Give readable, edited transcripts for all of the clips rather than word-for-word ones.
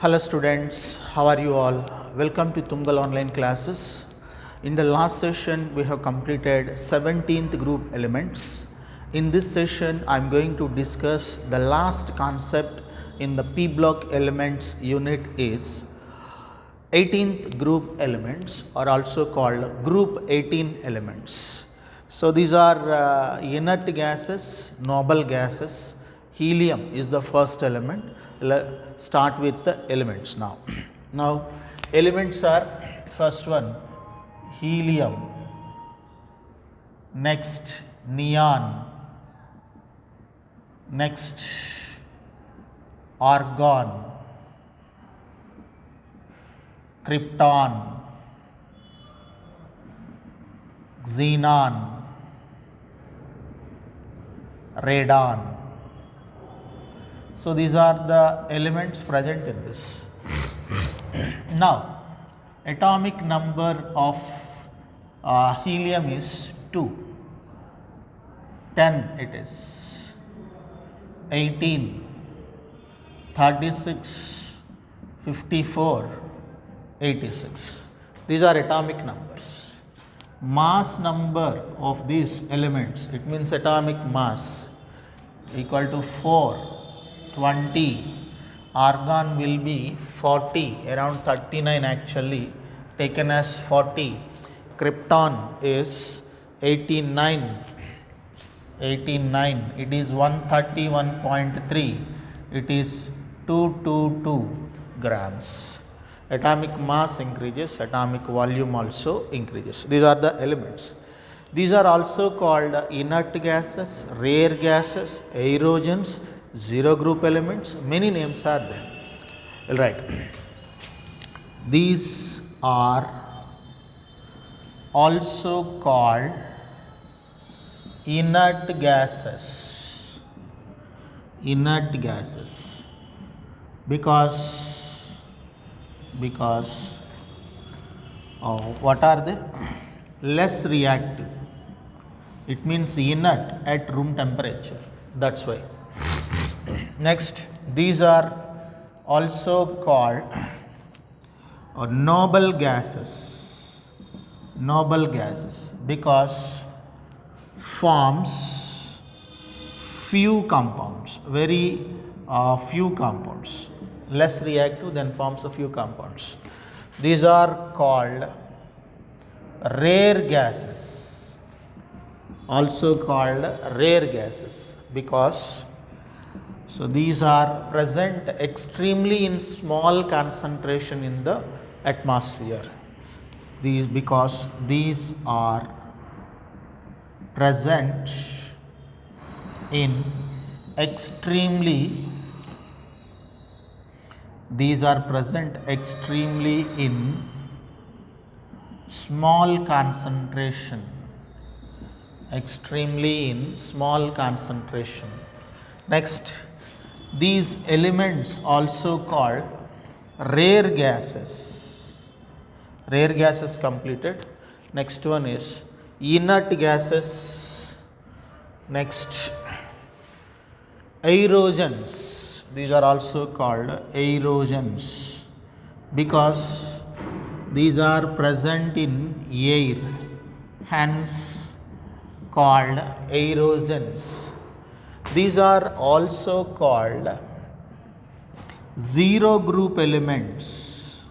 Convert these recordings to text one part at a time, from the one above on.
Hello students, how are you all? Welcome to Tungal online classes. In the last session we have completed 17th group elements. In this session I am going to discuss the last concept in the P block elements unit is 18th group elements are also called group 18 elements. So these are inert gases, noble gases. Helium is the first element. Let's start with the elements now. Now elements are first one helium, next neon, next argon, krypton, xenon, radon. So these are the elements present in this. Now atomic number of helium is 2, 10 it is, 18, 36, 54, 86. These are atomic numbers. Mass number of these elements, it means atomic mass, equal to 4, 20. Argon will be 40, around 39 actually, taken as 40. Krypton is 89, it is 131.3, it is 222 grams. Atomic mass increases, atomic volume also increases. These are the elements. These are also called inert gases, rare gases, aerogens, zero group elements. Many names are there. All right. These are also called inert gases. Inert gases because what are they? Less reactive. It means inert at room temperature. That's why. Next, these are also called noble gases. Noble gases because forms few compounds, very few compounds, less reactive than forms a few compounds. These are called rare gases, also called rare gases because so these are present extremely in small concentration in the atmosphere. Because these are present in extremely in small concentration, Next, these elements also called rare gases. Rare gases completed. Next one is inert gases. Next, aerogens. These are also called aerogens because these are present in air, hence called aerogens. These are also called zero group elements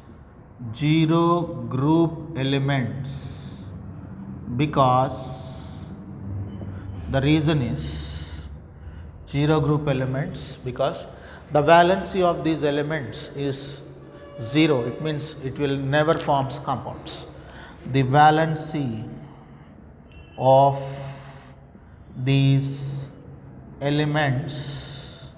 because the reason is zero group elements because the valency of these elements is 0. It means it will never form compounds. The valency of these elements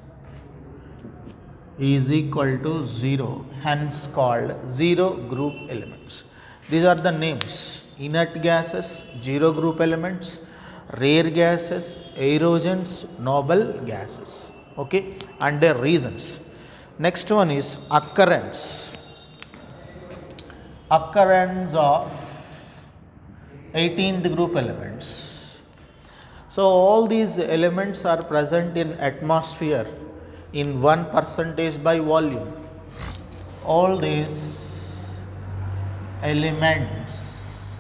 is equal to 0, hence called zero group elements. These are the names: inert gases, zero group elements, rare gases, aerogens, noble gases. Okay, and their reasons. Next one is occurrence of 18th group elements. So all these elements are present in atmosphere in 1% by volume. all these elements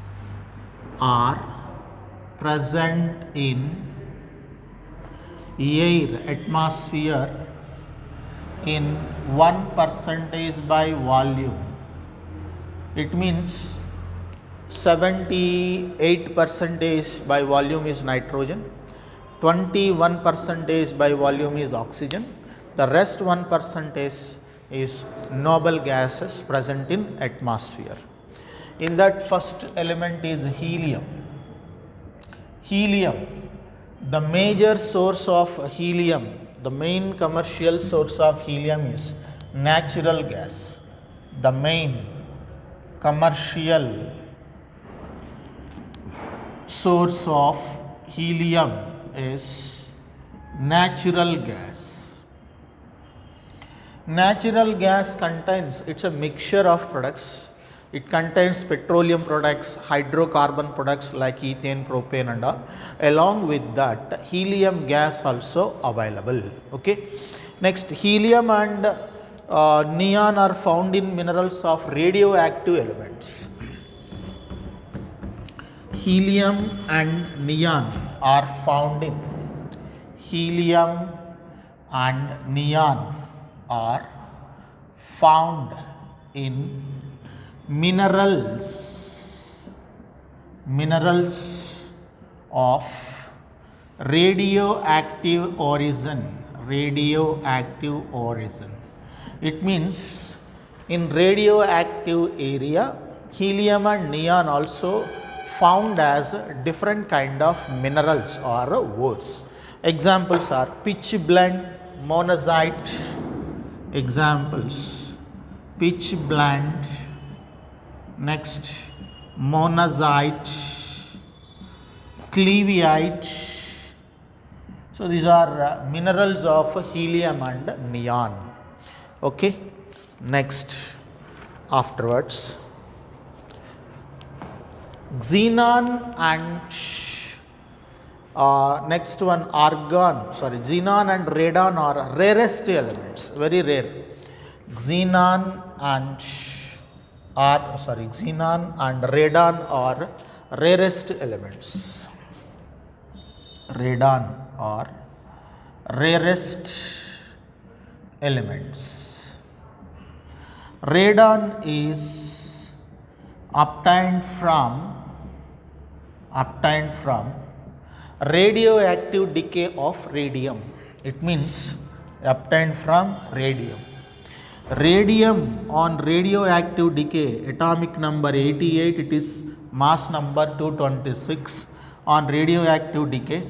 are present in air atmosphere in 1% by volume. It means 78% by volume is nitrogen, 21% by volume is oxygen, the rest 1% is noble gases present in atmosphere. In that, first element is helium. Helium, the major source of helium, the main commercial source of helium is natural gas. The main commercial source of helium is natural gas. Natural gas contains, it's a mixture of products. It contains petroleum products, hydrocarbon products like ethane, propane and all. Along with that, helium gas also available. Okay. Next, helium and neon are found in minerals of radioactive elements. Helium and neon are found in minerals of radioactive origin. It means in radioactive area, helium and neon also found as different kind of minerals or ores. Examples are pitch blende, monazite. Examples: pitch blende, next monazite, cleveite. So these are minerals of helium and neon. Okay. Next, afterwards, xenon and next one xenon and radon are rarest elements, very rare. Xenon and radon are rarest elements. Radon is obtained from radioactive decay of radium. It means obtained from radium. Radium on radioactive decay, atomic number 88, it is mass number 226. On radioactive decay,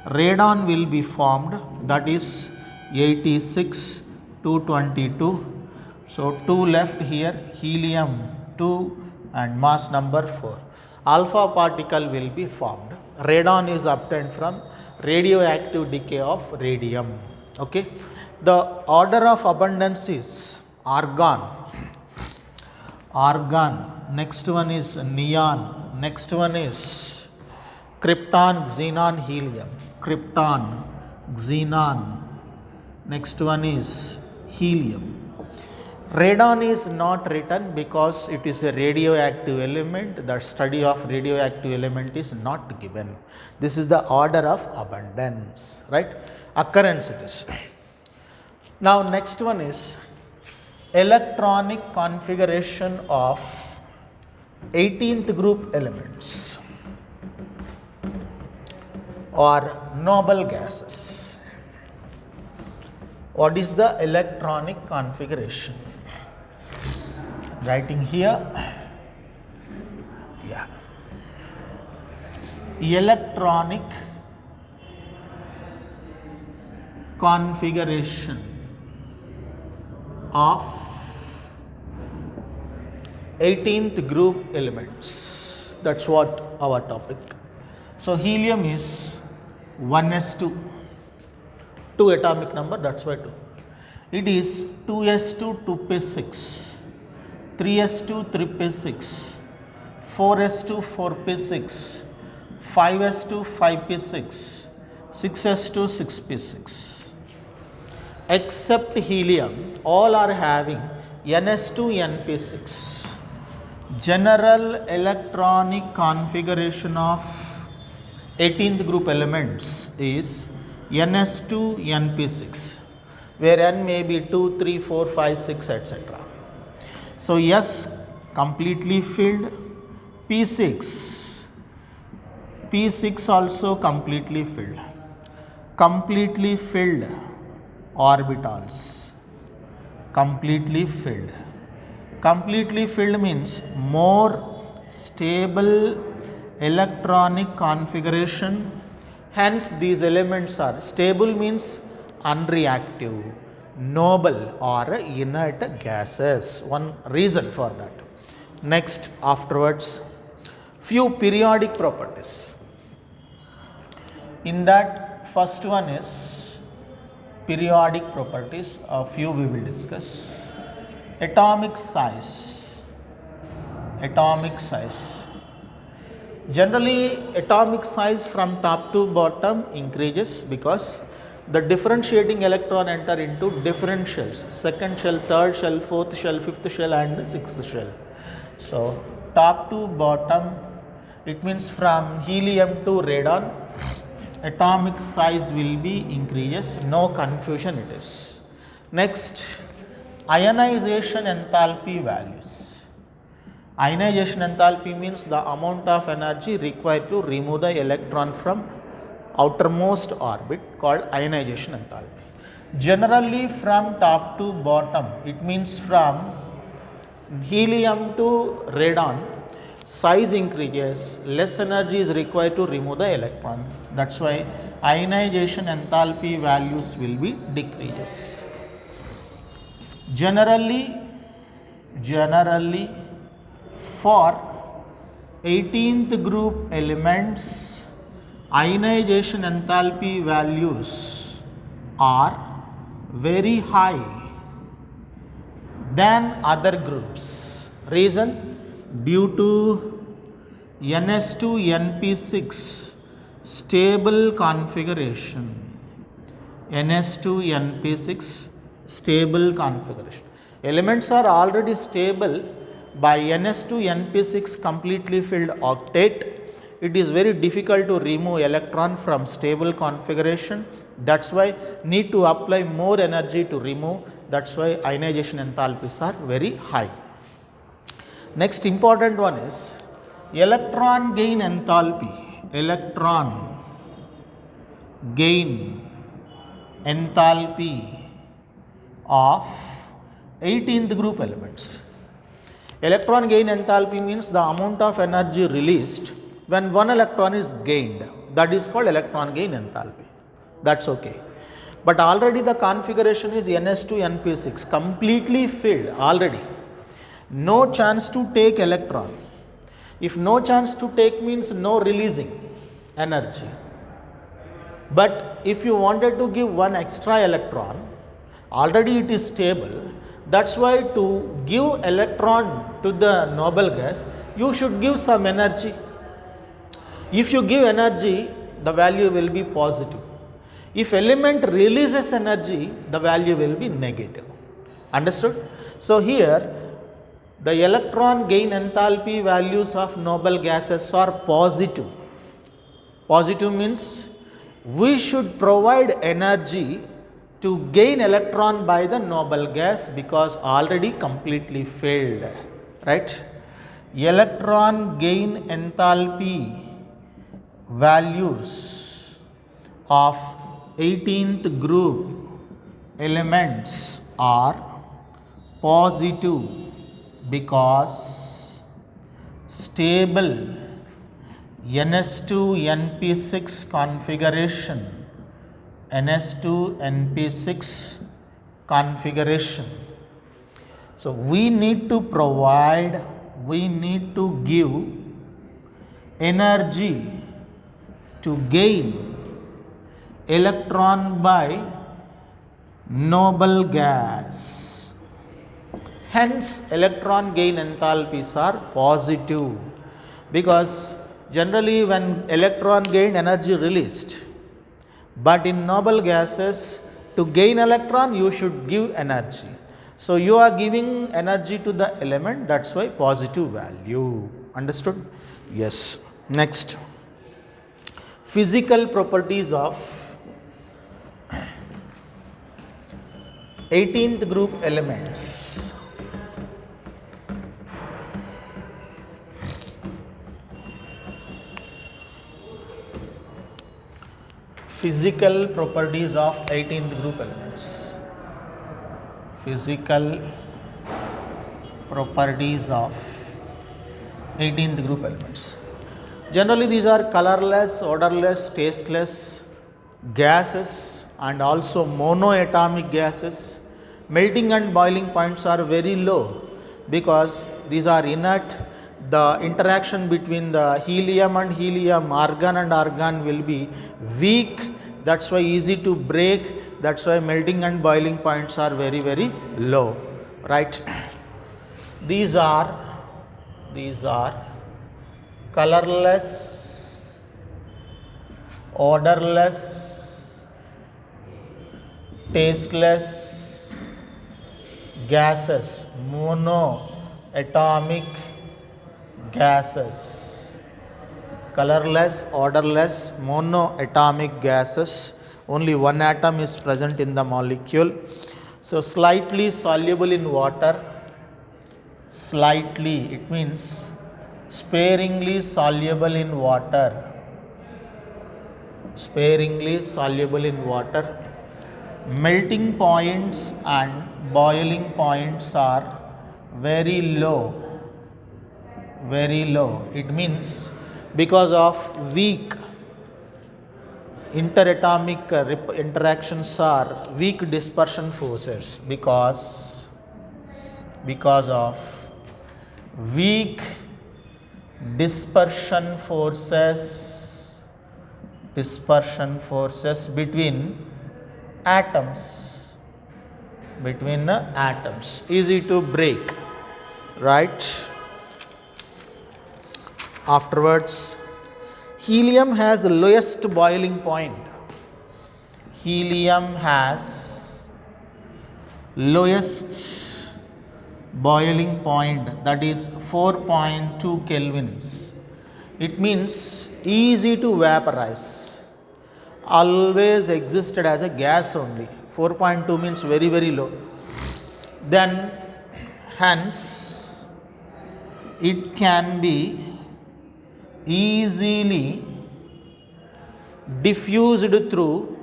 radon will be formed, that is 86, 222. So 2 left here, helium 2 and mass number 4. Alpha particle will be formed. Radon is obtained from radioactive decay of radium. Okay. The order of abundance is argon. Next one is neon. Next one is krypton, xenon, helium. Krypton, xenon. Next one is helium. Radon is not written because it is a radioactive element. The study of radioactive element is not given. This is the order of abundance, right? Occurrence it is. Now next one is electronic configuration of 18th group elements or noble gases. What is the electronic configuration? Writing here, yeah, electronic configuration of 18th group elements. That's what our topic. So helium is 1s2, 2 atomic number, that's why 2. It is 2s2, 2p6, 3s2, 3p6, 4s2, 4p6, 5s2, 5p6, 6s2, 6p6. Except helium, all are having NS2NP6. General electronic configuration of 18th group elements is NS2NP6, where N may be 2, 3, 4, 5, 6, etc. So S completely filled, P6 also completely filled. Completely filled orbitals, completely filled. Completely filled means more stable electronic configuration. Hence these elements are stable means unreactive, noble or inert gases. One reason for that. Next, afterwards, few periodic properties. In that, first one is periodic properties. A few we will discuss. Atomic size. Atomic size. Generally, atomic size from top to bottom increases because the differentiating electron enter into different shells. Second shell, third shell, fourth shell, fifth shell and sixth shell. So, top to bottom, it means from helium to radon, atomic size will be increases, no confusion it is. Next, ionization enthalpy values. Ionization enthalpy means the amount of energy required to remove the electron from outermost orbit, called ionization enthalpy. Generally from top to bottom, it means from helium to radon, size increases, less energy is required to remove the electron. That's why ionization enthalpy values will be decreases. Generally for 18th group elements, ionization enthalpy values are very high than other groups. Reason? Due to NS2NP6 stable configuration. NS2NP6 stable configuration. Elements are already stable by NS2NP6 completely filled octet. It is very difficult to remove electron from stable configuration. That's why need to apply more energy to remove. That's why ionization enthalpies are very high. Next important one is electron gain enthalpy. Electron gain enthalpy of 18th group elements. Electron gain enthalpy means the amount of energy released when one electron is gained. That is called electron gain enthalpy. That's okay. But already the configuration is NS2NP6 completely filled already. No chance to take electron. If no chance to take means no releasing energy. But if you wanted to give one extra electron, already it is stable. That's why to give electron to the noble gas, you should give some energy. If you give energy, the value will be positive. If element releases energy, the value will be negative. Understood? So here, the electron gain enthalpy values of noble gases are positive. Positive means we should provide energy to gain electron by the noble gas because already completely filled, right? Electron gain enthalpy values of 18th group elements are positive because stable NS2NP6 configuration, NS2NP6 configuration. So we need to give energy to gain electron by noble gas. Hence electron gain enthalpies are positive because generally when electron gained, energy released. But in noble gases, to gain electron you should give energy. So you are giving energy to the element, that's why positive value. Understood? Yes. Next, physical properties of 18th group elements. Physical properties of 18th group elements. Physical properties of 18th group elements. Generally these are colorless, odorless, tasteless gases and also monoatomic gases. Melting and boiling points are very low because these are inert. The interaction between the helium and helium, argon and argon will be weak. That's why easy to break. That's why melting and boiling points are very, very low. Right? These are colorless, odorless, tasteless gases, monoatomic gases. Colorless, odorless, monoatomic gases. Only one atom is present in the molecule. So slightly soluble in water. Slightly, it means sparingly soluble in water. Sparingly soluble in water. Melting points and boiling points are very low. Very low. It means because of weak interatomic interactions are weak dispersion forces, because of weak dispersion forces between atoms, easy to break, right? Afterwards, helium has lowest boiling point. Helium has lowest boiling point, that is 4.2 kelvins. It means easy to vaporize. Always existed as a gas only. 4.2 means very, very low. Then hence it can be easily diffused through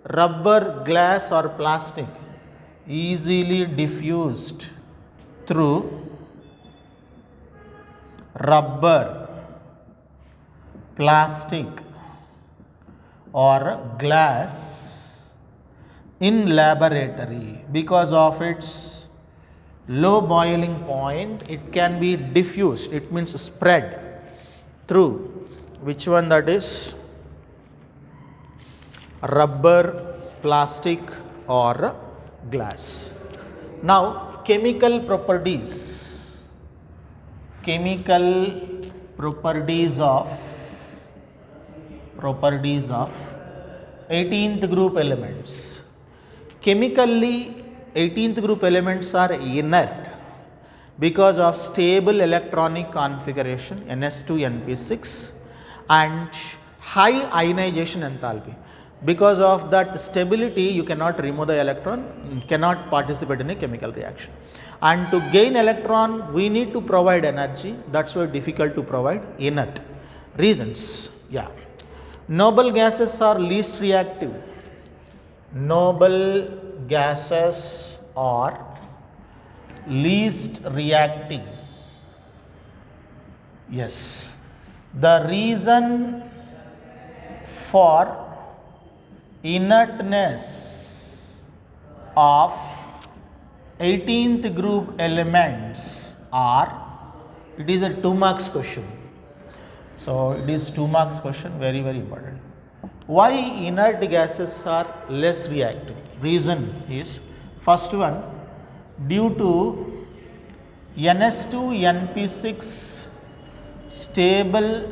rubber, glass or plastic. Easily diffused through rubber, plastic or glass in laboratory. Because of its low boiling point, it can be diffused, it means spread through which one? That is rubber, plastic or glass. Now chemical properties of 18th group elements. Chemically 18th group elements are inert because of stable electronic configuration Ns2Np6 and high ionization enthalpy. Because of that stability, you cannot remove the electron, cannot participate in a chemical reaction. And to gain electron, we need to provide energy. That's why difficult to provide inert. Reasons, yeah. Noble gases are least reactive. Noble gases are least reacting. Yes. The reason for inertness of 18th group elements are, it is a 2 marks question. So it is 2 marks question, very, very important. Why inert gases are less reactive? Reason is, first one, due to Ns2Np6 stable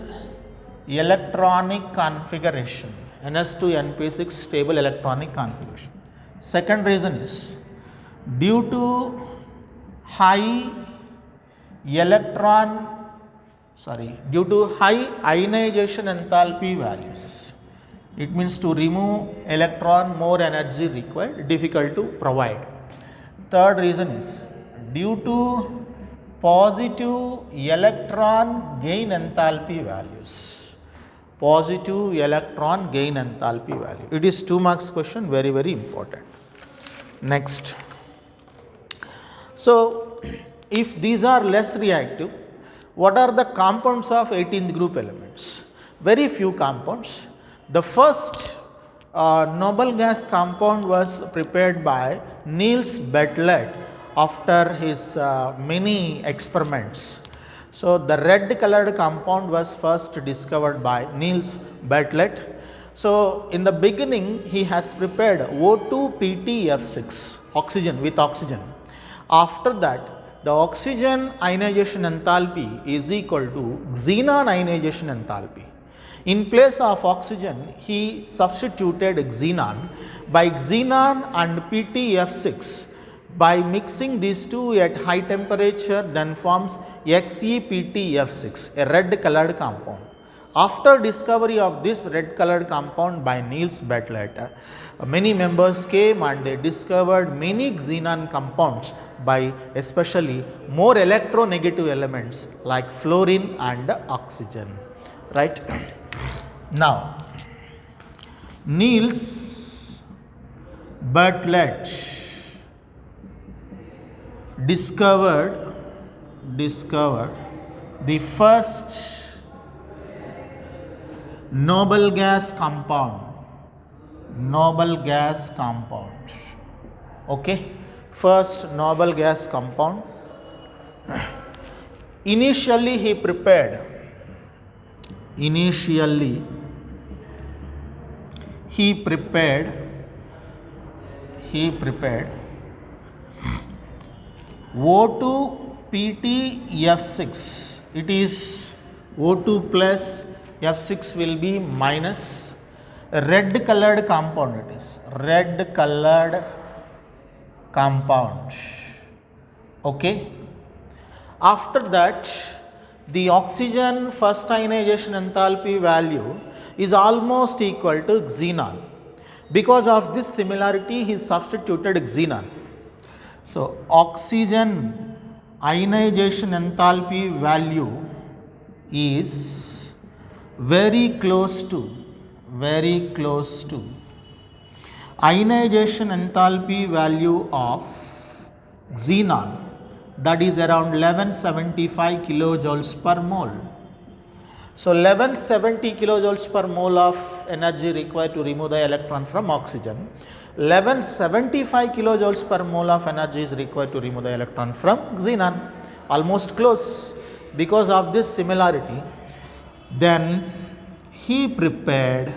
electronic configuration. Ns2Np6 stable electronic configuration. Second reason is due to high due to high ionization enthalpy values. It means to remove electron, more energy required, difficult to provide. Third reason is due to positive electron gain enthalpy values. Positive electron gain enthalpy value. It is 2 marks question, very, very important. Next. So, if these are less reactive, what are the compounds of 18th group elements? Very few compounds. The first noble gas compound was prepared by Niels Bartlett after his many experiments. So, the red colored compound was first discovered by Niels Bartlett. So, in the beginning he has prepared O2PtF6, oxygen with oxygen. After that, the oxygen ionization enthalpy is equal to xenon ionization enthalpy. In place of oxygen, he substituted xenon. By xenon and PtF6, by mixing these two at high temperature, then forms XePtF6, a red colored compound. After discovery of this red colored compound by Niels Bartlett, many members came and they discovered many xenon compounds by especially more electronegative elements like fluorine and oxygen, right. Now, Niels Bartlett discovered the first noble gas compound, okay, first noble gas compound. Initially he prepared O2PtF6. It is O2 plus F6 will be minus a red colored compound. It is red colored compound. Okay. After that, the oxygen first ionization enthalpy value is almost equal to xenon. Because of this similarity, he substituted xenon. So, oxygen ionization enthalpy value is very close to ionization enthalpy value of xenon, that is around 1175 kilojoules per mole. So, 1170 kilojoules per mole of energy required to remove the electron from oxygen. 1175 kilojoules per mole of energy is required to remove the electron from xenon, almost close. Because of this similarity, then he prepared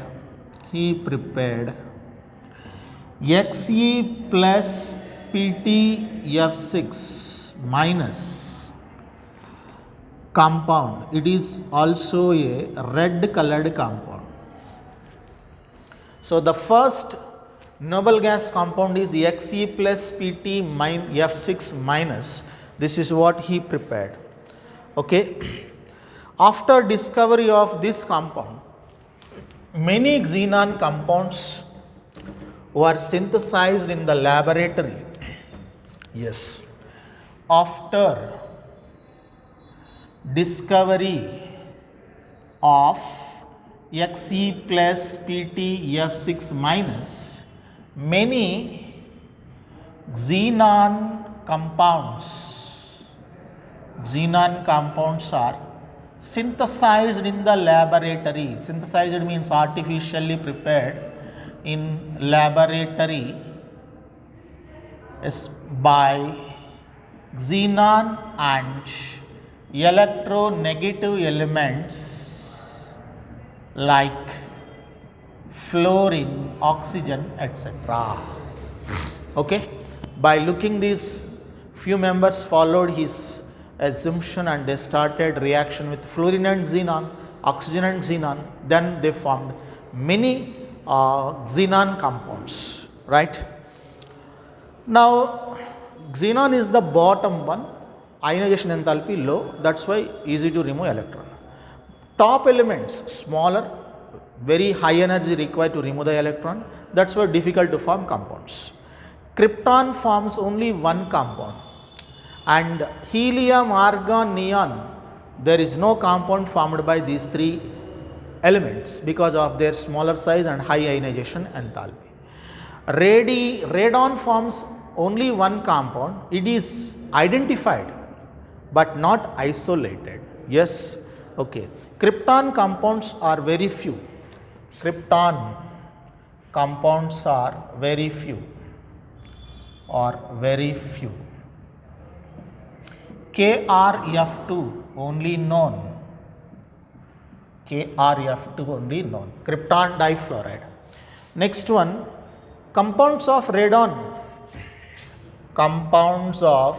Xe plus PtF6 minus compound. It is also a red colored compound. So, the first noble gas compound is Xe plus PtF6 minus. This is what he prepared. Okay. After discovery of this compound, many xenon compounds were synthesized in the laboratory. Yes. After discovery of Xe plus PtF6 minus, many xenon compounds are synthesized in the laboratory. Synthesized means artificially prepared in laboratory by xenon and electronegative elements like fluorine, oxygen, etc. Okay. By looking these, few members followed his assumption and they started reaction with fluorine and xenon, oxygen and xenon. Then they formed many xenon compounds, right. Now, xenon is the bottom one, ionization enthalpy low, that's why easy to remove electron. Top elements smaller, very high energy required to remove the electron, that's why difficult to form compounds. Krypton forms only one compound, and helium, argon, neon, there is no compound formed by these three elements because of their smaller size and high ionization enthalpy. Radon forms only one compound, it is identified but not isolated. Yes, okay. Krypton compounds are very few. Krypton compounds are very few or very few. KrF2 only known. KrF2 only known. Krypton difluoride. Next one, compounds of radon. Compounds of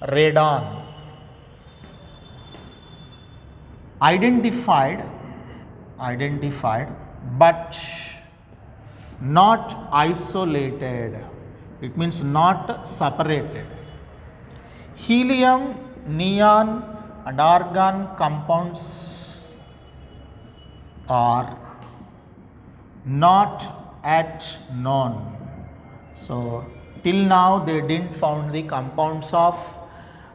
radon identified but not isolated, it means not separated. Helium, neon and argon compounds are not yet known. So till now they didn't found the compounds of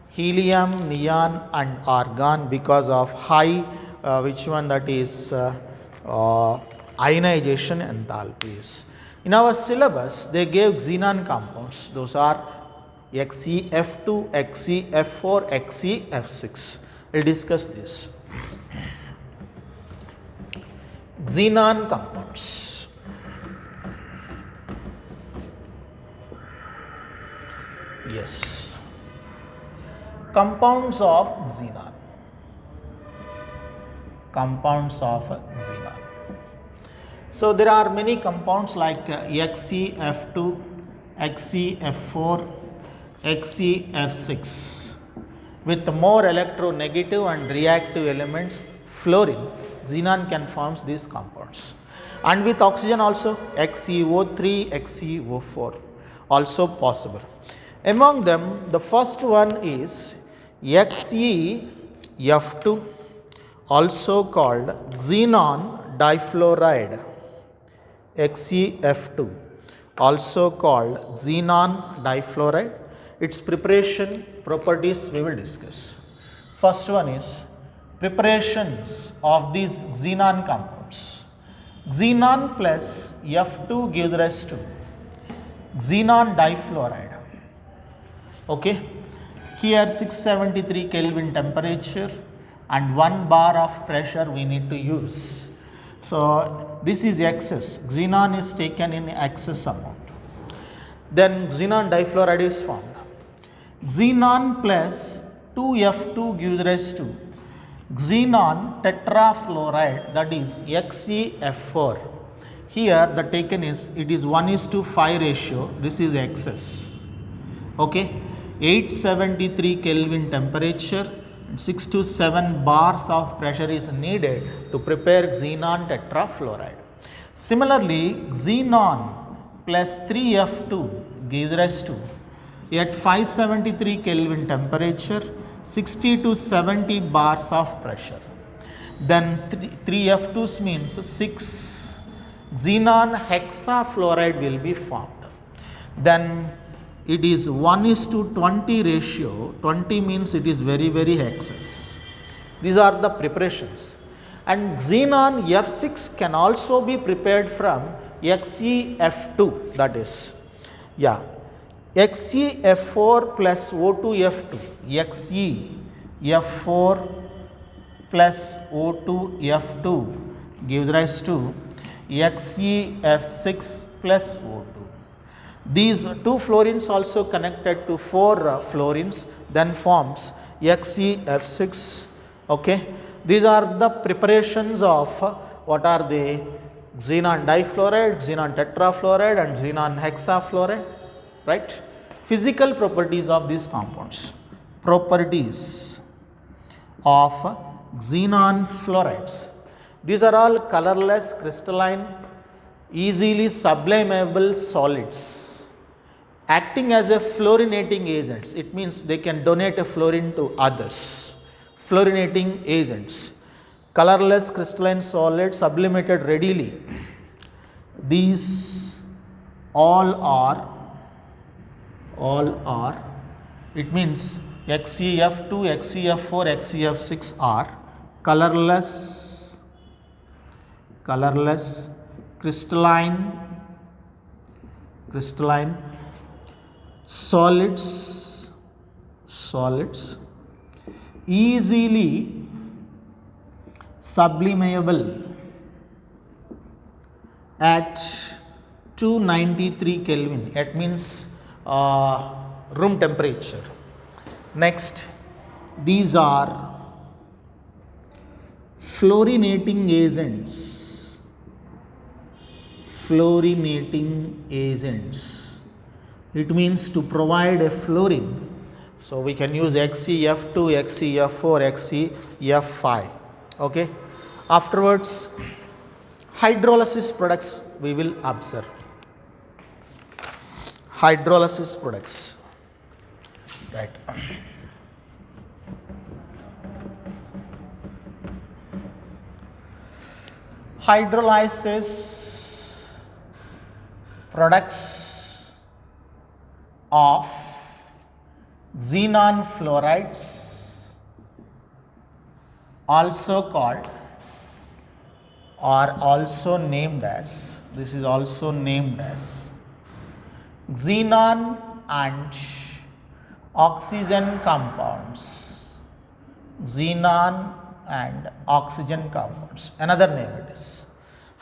helium, neon and argon because of high ionization enthalpies. In our syllabus they gave xenon compounds, those are XeF2, XeF4, XeF6. We will discuss this. Xenon compounds. Yes. Compounds of xenon. Compounds of xenon. So there are many compounds like XeF2, XeF4, XeF6 with more electronegative and reactive elements, fluorine. Xenon can form these compounds, and with oxygen also XeO3, XeO4 also possible. Among them the first one is XeF2, also called xenon difluoride. XeF2 also called xenon difluoride. Its preparation properties we will discuss. First one is preparations of these xenon compounds. Xenon plus F2 gives rise to xenon difluoride. Okay, here 673 Kelvin temperature and 1 bar of pressure we need to use. So this is excess, xenon is taken in excess amount. Then xenon difluoride is formed. Xenon plus 2F2 gives rise to xenon tetrafluoride, that is XeF4. Here the taken is, it is 1:5 ratio, this is excess. Okay, 873 Kelvin temperature, 6 to 7 bars of pressure is needed to prepare xenon tetrafluoride. Similarly, xenon plus 3F2 gives rise to, at 573 Kelvin temperature, 60 to 70 bars of pressure. Then 3F2 means 6 xenon hexafluoride will be formed. Then it is 1:20 ratio, 20 means it is very excess. These are the preparations. And xenon F6 can also be prepared from XeF2, that is, XeF4 plus O2F2, XeF4 plus O2F2 gives rise to XeF6 plus O2. These two fluorines also connected to 4 fluorines, then forms XeF6. Okay, these are the preparations of what are the xenon difluoride, xenon tetrafluoride and xenon hexafluoride, right? Physical properties of these compounds. Properties of xenon fluorides. These are all colorless, crystalline, easily sublimable solids acting as a fluorinating agents. It means they can donate a fluorine to others. Fluorinating agents. Colorless crystalline solid sublimated readily. These all are, it means XeF2, XeF4, XeF6 are colorless crystalline solids easily sublimable at 293 Kelvin. It means room temperature. Next, these are fluorinating agents. It means to provide a fluorine. So we can use XeF2, XeF4, XeF5. Okay. Afterwards, hydrolysis products we will observe. Hydrolysis products. Right. Hydrolysis products of xenon fluorides, also called or also named as, this is also named as xenon and oxygen compounds. Xenon and oxygen compounds. Another name it is.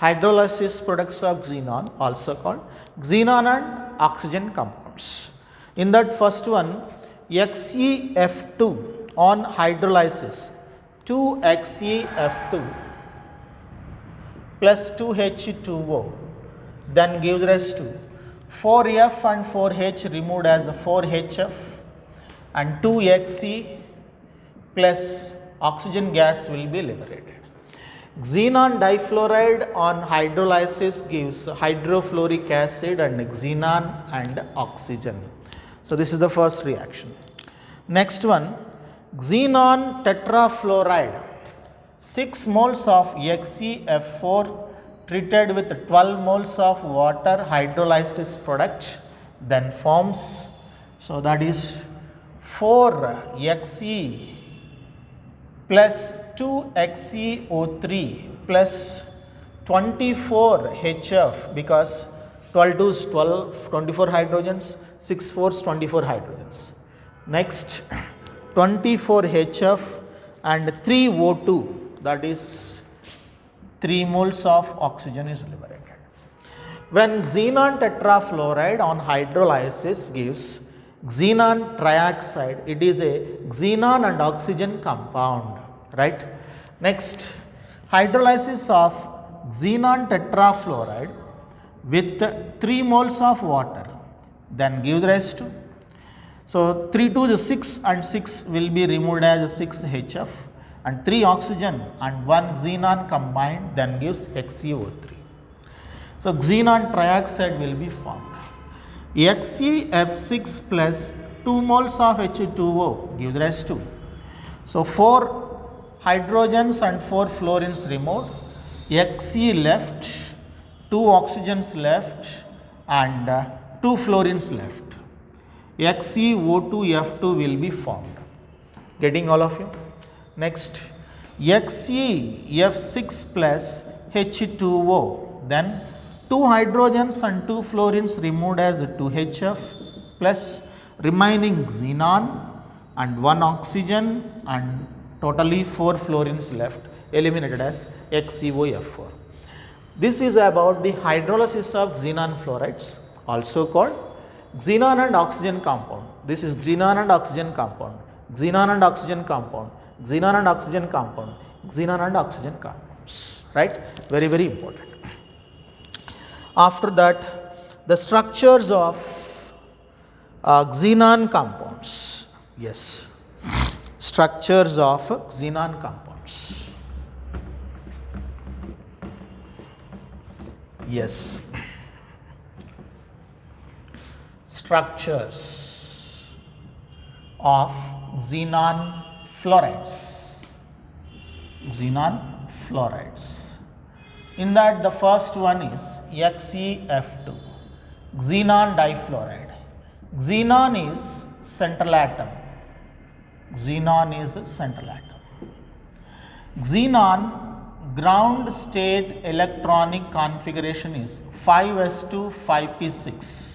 Hydrolysis products of xenon, also called xenon and oxygen compounds. In that first one, XeF2 on hydrolysis, 2XeF2 plus 2H2O then gives rise to 4F and 4H removed as a 4HF and 2Xe plus oxygen gas will be liberated. Xenon difluoride on hydrolysis gives hydrofluoric acid and xenon and oxygen. So this is the first reaction. Next one, xenon tetrafluoride, 6 moles of XeF4 treated with 12 moles of water hydrolysis product then forms, so that is 4Xe plus 2XeO3 plus 24HF, because 12 2 is 12, 24 hydrogens, 6 4 is 24 hydrogens. Next 24HF and 3O2, that is 3 moles of oxygen is liberated. When xenon tetrafluoride on hydrolysis gives xenon trioxide, it is a xenon and oxygen compound, right. Next, hydrolysis of xenon tetrafluoride with 3 moles of water then gives rise to, so 3 2 is 6 and 6 will be removed as 6HF and 3 oxygen and 1 xenon combined then gives XeO3. So xenon trioxide will be formed. XeF6 plus 2 moles of H2O gives rise to, so 4 hydrogens and 4 fluorines removed, Xe left, 2 oxygens left and 2 fluorines left. XeO2F2 will be formed. Getting all of you? Next, XeF6 plus H2O, then 2 hydrogens and 2 fluorines removed as 2HF plus remaining xenon and 1 oxygen and totally 4 fluorines left, eliminated as XeOF4. This is about the hydrolysis of xenon fluorides, also called xenon and oxygen compound. This is xenon and oxygen compound, xenon and oxygen compound, xenon and oxygen compound, xenon and oxygen compounds, right? Very, very important. After that, the structures of xenon compounds. Yes, structures of xenon compounds. Yes, structures of xenon fluorides. Xenon fluorides. In that, the first one is XeF2, xenon difluoride. Xenon is central atom. Xenon is a central atom. Xenon ground state electronic configuration is 5s2 5p6.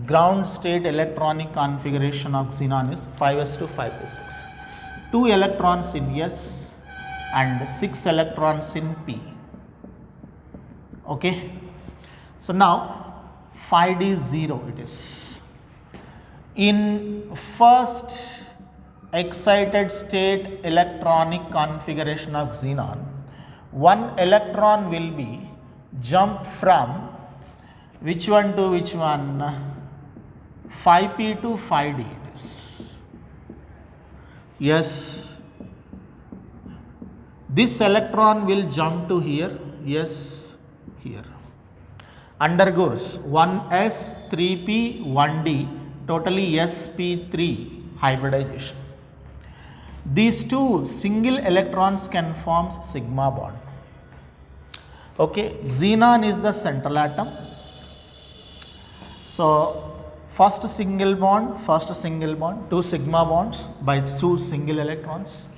Ground state electronic configuration of xenon is 5s2 5p6. 2 electrons in S and 6 electrons in P. Okay. So now 5d0 it is. In first excited state electronic configuration of xenon, one electron will be jump from which one to which one? 5p to 5d it is. Yes, this electron will jump to here. Yes, here. Undergoes 1s, 3p, 1d, totally sp3 hybridization. These two single electrons can form sigma bond. Okay, xenon is the central atom. So first single bond, two sigma bonds by two single electrons.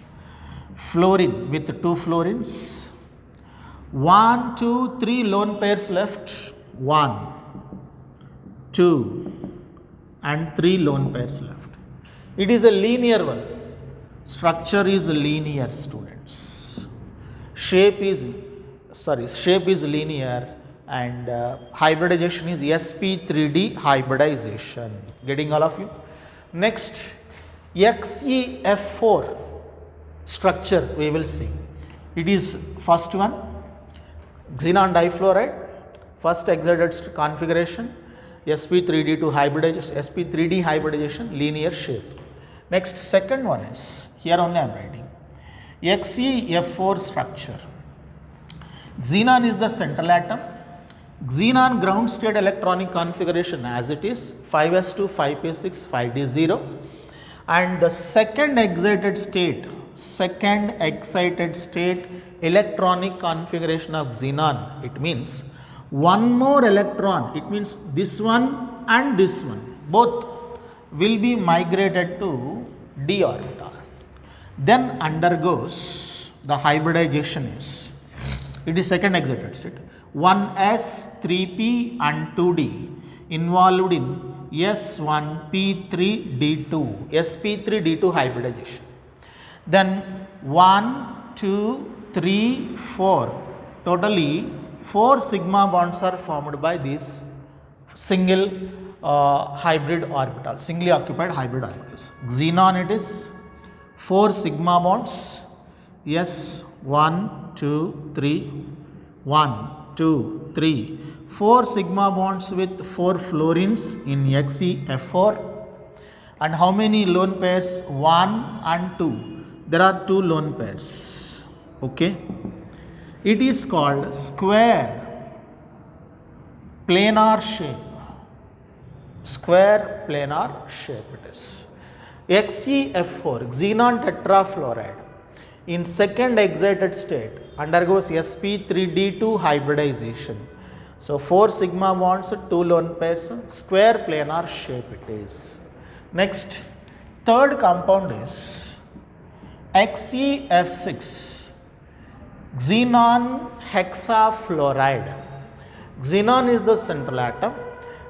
Fluorine with two fluorines. 1, 2, 3 lone pairs left. 1, 2 and 3 lone pairs left. It is a linear one. Structure is linear, students. Shape is linear, and hybridization is sp3d hybridization. Getting all of you? Next, XeF4 structure we will see. It is first one, xenon difluoride, first excited configuration, sp3d hybridization, linear shape. Next, second one is, here only I am writing, XeF4 structure. Xenon is the central atom. Xenon ground state electronic configuration as it is 5s2 5p6 5d0, and the second excited state electronic configuration of xenon, it means one more electron, it means this one and this one both will be migrated to d orbital, then undergoes the hybridization is, it is second excited state, 1s, 3p and 2d involved in S1p3d2, sp3d2 hybridization. Then 1, 2, 3, 4, totally 4 sigma bonds are formed by this single hybrid orbital, singly occupied hybrid orbitals. Xenon it is 4 sigma bonds. Yes, 1, 2, 3, 1, 2, 3, 4 sigma bonds with 4 fluorines in XeF4. And how many lone pairs? 1 and 2. There are 2 lone pairs. Okay. It is called square planar shape. Square planar shape it is. XeF4, xenon tetrafluoride, in second excited state undergoes sp3d2 hybridization. So 4 sigma bonds, 2 lone pairs, square planar shape it is. Next, third compound is XeF6, xenon hexafluoride. Xenon is the central atom.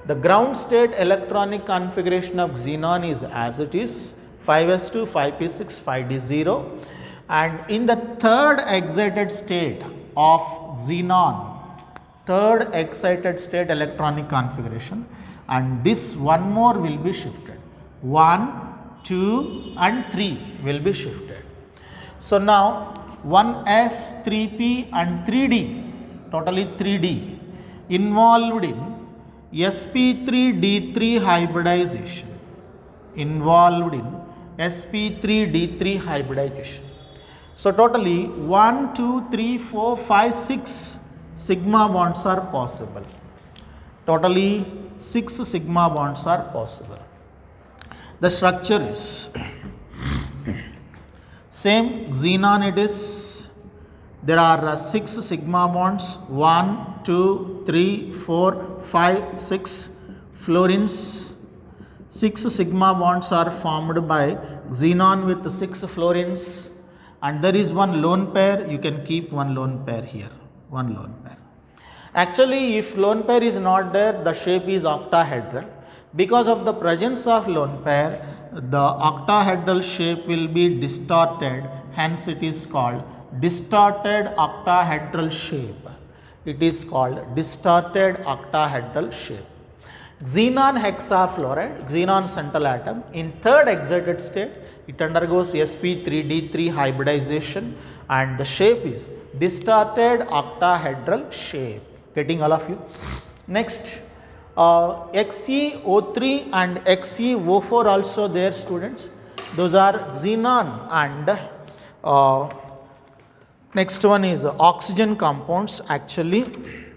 The ground state electronic configuration of xenon is as it is 5s2 5p6 5d0, and in the third excited state of xenon, third excited state electronic configuration, and this one more will be shifted, 1, 2 and 3 will be shifted. So now 1s, 3p and 3d, totally 3d involved in sp3d3 hybridization, involved in sp3d3 hybridization. So totally 1, 2, 3, 4, 5, 6 sigma bonds are possible. Totally 6 sigma bonds are possible. The structure is same xenon it is. There are 6 sigma bonds, 1, 2, 3, 4, 5, 6 fluorines. 6 sigma bonds are formed by xenon with 6 fluorines, and there is one lone pair. You can keep one lone pair here, one lone pair. Actually, if lone pair is not there, the shape is octahedral. Because of the presence of lone pair, the octahedral shape will be distorted, hence it is called distorted octahedral shape. It is called distorted octahedral shape. Xenon hexafluoride, xenon central atom, in third excited state, it undergoes sp3d3 hybridization and the shape is distorted octahedral shape. Getting all of you? Next, XeO3 and XeO4 also there, students. Those are xenon and next one is oxygen compounds. Actually,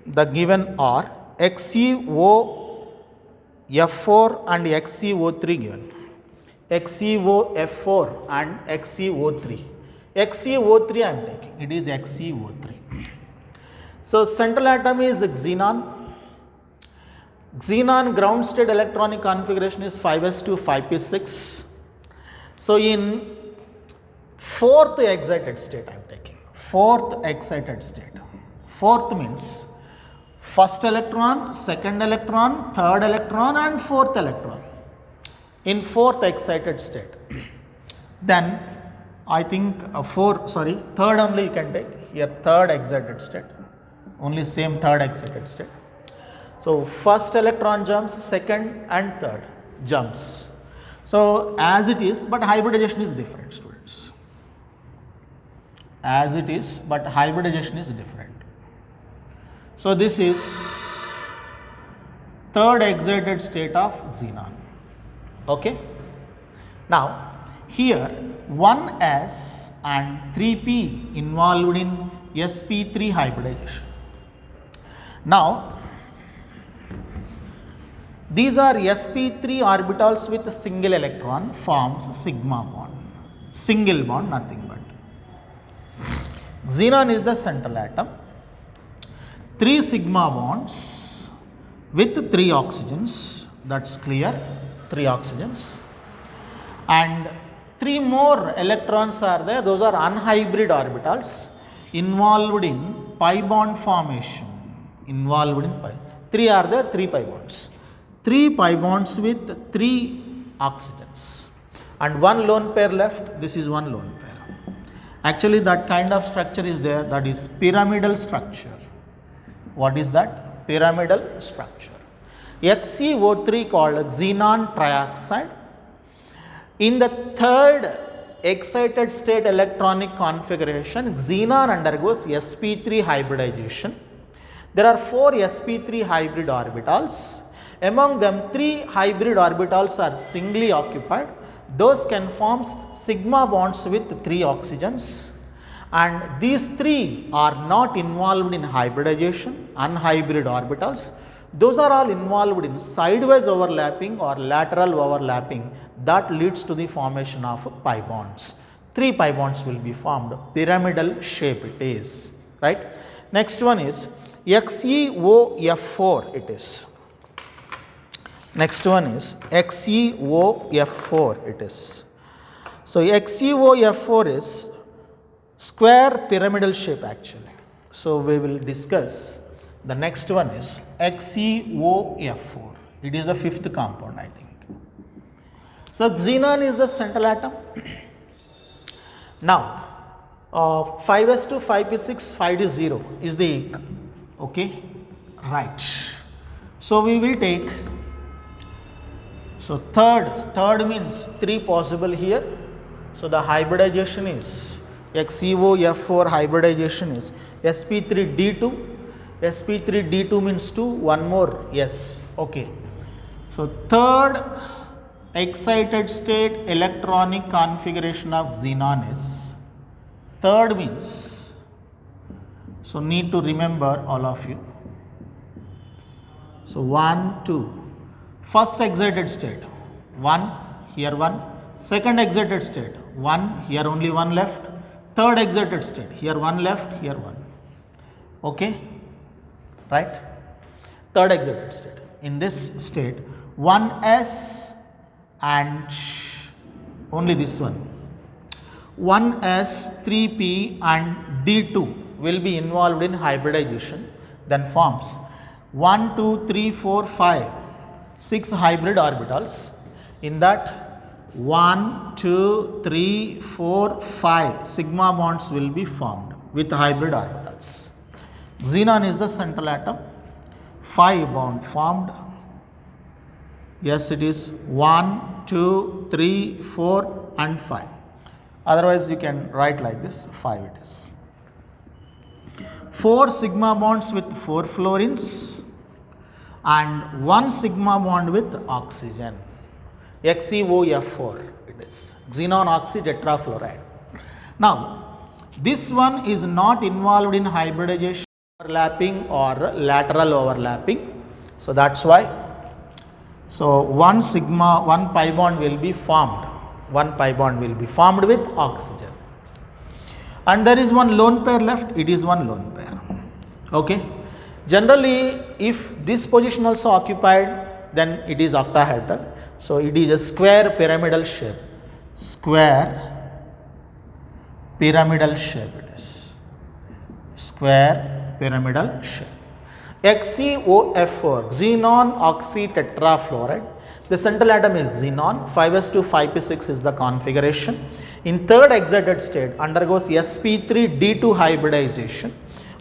the given are XeOF4 and XeO3 given. XeOF4 and XeO3. XeO3 I am taking, it is XeO3. So, central atom is xenon. Xenon ground state electronic configuration is 5s2 5p6. So, in fourth excited state I am taking, fourth excited state. Fourth means first electron, second electron, third electron and fourth electron in fourth excited state. Then I think third only you can take here, third excited state, only same third excited state. So, first electron jumps, second and third jumps. So, as it is, but hybridization is different, students. As it is, but hybridization is different. So, this is third excited state of xenon. Okay. Now, here 1s and 3p involved in sp3 hybridization. Now, these are sp3 orbitals with a single electron forms sigma bond, single bond, nothing but. Xenon is the central atom, 3 sigma bonds with 3 oxygens, that's clear, 3 oxygens, and 3 more electrons are there, those are unhybrid orbitals involved in pi bond formation, involved in pi. 3 are there, 3 pi bonds. 3 pi bonds with 3 oxygens and 1 lone pair left, this is 1 lone pair. Actually, that kind of structure is there, that is pyramidal structure. What is that? Pyramidal structure. XeO3 called xenon trioxide. In the third excited state electronic configuration, xenon undergoes sp3 hybridization. There are 4 sp3 hybrid orbitals. Among them, 3 hybrid orbitals are singly occupied. Those can form sigma bonds with 3 oxygens, and these 3 are not involved in hybridization, unhybrid orbitals. Those are all involved in sideways overlapping or lateral overlapping that leads to the formation of pi bonds. 3 pi bonds will be formed, pyramidal shape it is, right. Next one is XeOF4 it is. Next one is XeOF4 it is. So, XeOF4 is square pyramidal shape actually. So, we will discuss the next one is XeOF4. It is the 5th compound I think. So, xenon is the central atom. Now, 5s2 5p6 5d0 is the okay, right. So, we will take, so third means 3 possible here. So, the hybridization is XeOF4 hybridization is sp3d2. sp3d2 means 2, one more, yes, okay. So, third excited state electronic configuration of xenon is, third means, so need to remember all of you. So, 1, 2, First excited state 1, here 1, second excited state 1, here only 1 left, third excited state here 1 left, here 1. Okay, right? Third excited state. In this state 1s and only this one 1s, 3p and d2 will be involved in hybridization, then forms 1, 2, 3, 4, 5, 6 hybrid orbitals. In that 1, 2, 3, 4, 5 sigma bonds will be formed with hybrid orbitals. Xenon is the central atom, 5 bond formed. Yes, it is 1, 2, 3, 4 and 5. Otherwise, you can write like this, 5 it is. 4 sigma bonds with 4 fluorines and 1 sigma bond with oxygen. XeOF4 it is, xenon oxy tetrafluoride. Now, this one is not involved in hybridization, overlapping or lateral overlapping. So, that's why. So, 1 pi bond will be formed. 1 pi bond will be formed with oxygen. And there is one lone pair left, it is one lone pair. Okay. Generally, if this position also occupied, then it is octahedral. So, it is a square pyramidal shape. Square pyramidal shape it is. Square pyramidal shape. XeOF4, xenon oxy tetrafluoride. The central atom is xenon, 5s2 5p6 is the configuration. In third excited state undergoes sp3d2 hybridization,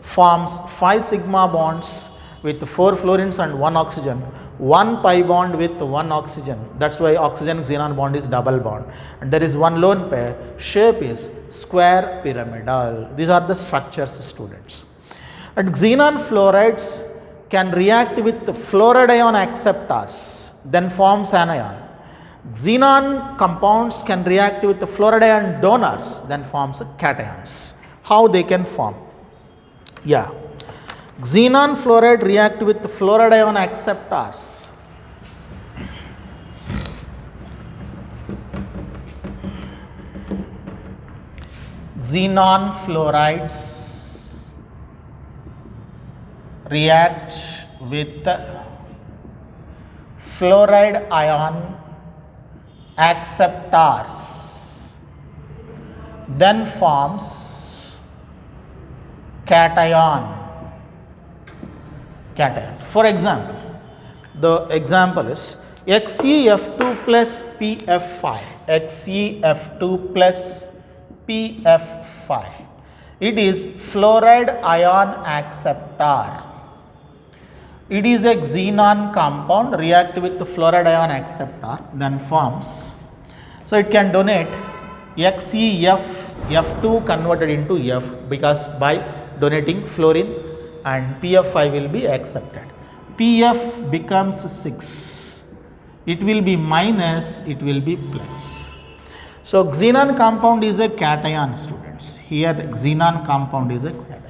forms 5 sigma bonds with 4 fluorines and 1 oxygen, 1 pi bond with 1 oxygen. That's why oxygen xenon bond is double bond. And there is one lone pair, shape is square pyramidal. These are the structures, students. And xenon fluorides can react with fluoride-ion acceptors, then forms anion. Xenon compounds can react with the fluoride-ion donors, then forms cations. How they can form? Yeah. Xenon fluoride react with the fluoride-ion acceptors. Xenon fluorides react with fluoride ion acceptors, then forms cation. For example, the example is XeF2 plus PF5, XeF2 plus PF5. It is fluoride ion acceptor. It is a xenon compound, react with the fluoride ion acceptor, then forms. So, it can donate XeF2 converted into F, because by donating fluorine and PF5 will be accepted. PF becomes 6. It will be minus, it will be plus. So, xenon compound is a cation, students. Here xenon compound is a cation.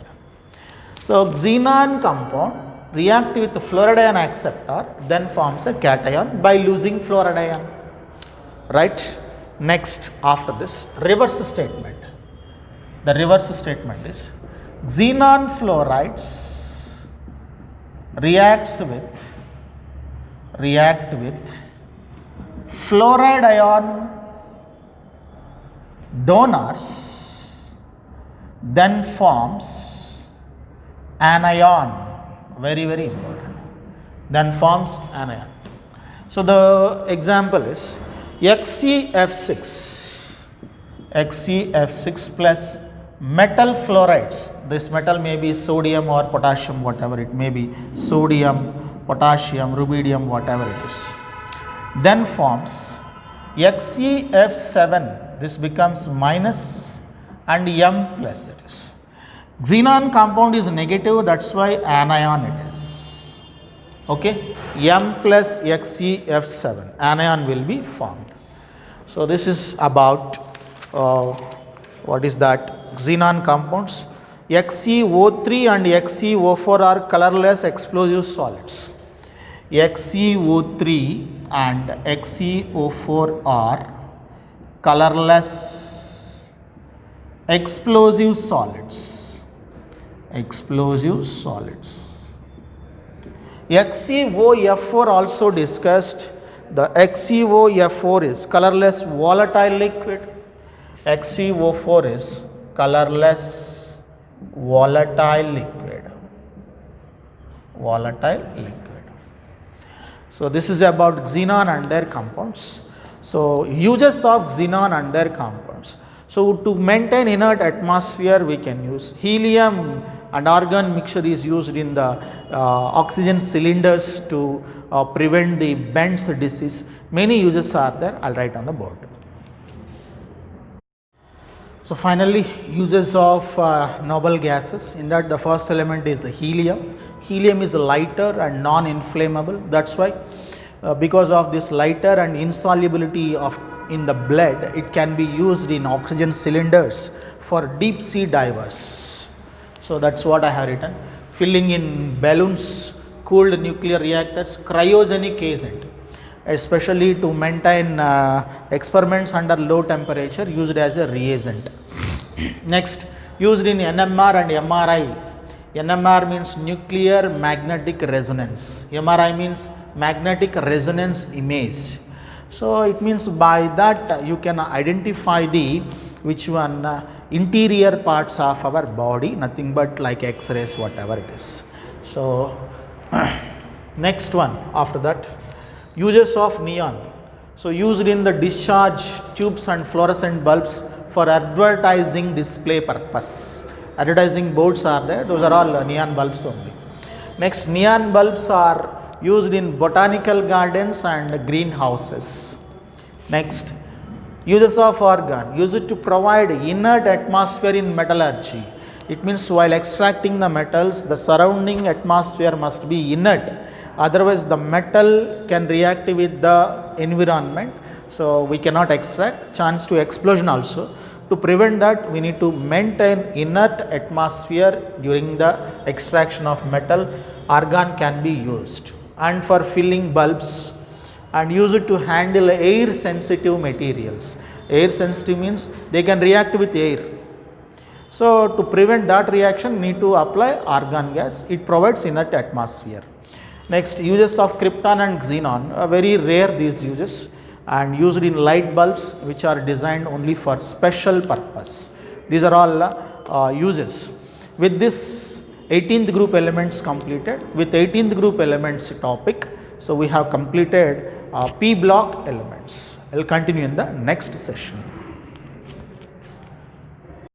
So, xenon compound react with the fluoride ion acceptor, then forms a cation by losing fluoride ion. Right? Next, after this, reverse statement. The reverse statement is xenon fluorides react with fluoride ion donors, then forms anion. Very important. Then forms anion. So, the example is XeF6 plus metal fluorides. This metal may be sodium or potassium, whatever it may be, sodium, potassium, rubidium, whatever it is. Then forms XeF7. This becomes minus and M plus it is. Xenon compound is negative, that's why anion it is. Okay, M plus XeF7, anion will be formed. So, this is about what is that? Xenon compounds. XeO3 and XeO4 are colorless explosive solids. XeO3 and XeO4 are colorless explosive solids. Explosive solids. XeOF4 also discussed. The XeOF4 is colorless volatile liquid. XeO4 is colorless volatile liquid. Volatile liquid. So this is about xenon and their compounds. So uses of xenon and their compounds. So to maintain inert atmosphere, we can use helium and argon mixture is used in the oxygen cylinders to prevent the Bend's disease. Many uses are there. I'll write on the board. So finally, uses of noble gases. In that, the first element is helium. Helium is lighter and non-inflammable. That's why because of this lighter and insolubility of in the blood, it can be used in oxygen cylinders for deep sea divers. So that's what I have written. Filling in balloons, cooled nuclear reactors, cryogenic agent, especially to maintain experiments under low temperature, used as a reagent. Next, used in NMR and MRI. NMR means nuclear magnetic resonance. MRI means magnetic resonance image. So it means by that you can identify the which one interior parts of our body, nothing but like X-rays, whatever it is. So next one after that, uses of neon. So used in the discharge tubes and fluorescent bulbs for advertising display purpose. Advertising boards are there, those are all neon bulbs only. Next, neon bulbs are used in botanical gardens and greenhouses. Next, uses of argon, used to provide inert atmosphere in metallurgy. It means while extracting the metals, the surrounding atmosphere must be inert, otherwise the metal can react with the environment, so we cannot extract. Chance to explosion also. To prevent that, we need to maintain inert atmosphere during the extraction of metal. Argon can be used. And for filling bulbs, and use it to handle air sensitive materials. Air sensitive means they can react with air. So to prevent that reaction, need to apply argon gas. It provides inert atmosphere. Next, uses of krypton and xenon are very rare, these uses, and used in light bulbs which are designed only for special purpose. These are all uses. With this 18th group elements completed, with 18th group elements topic, so we have completed P block elements. I will continue in the next session.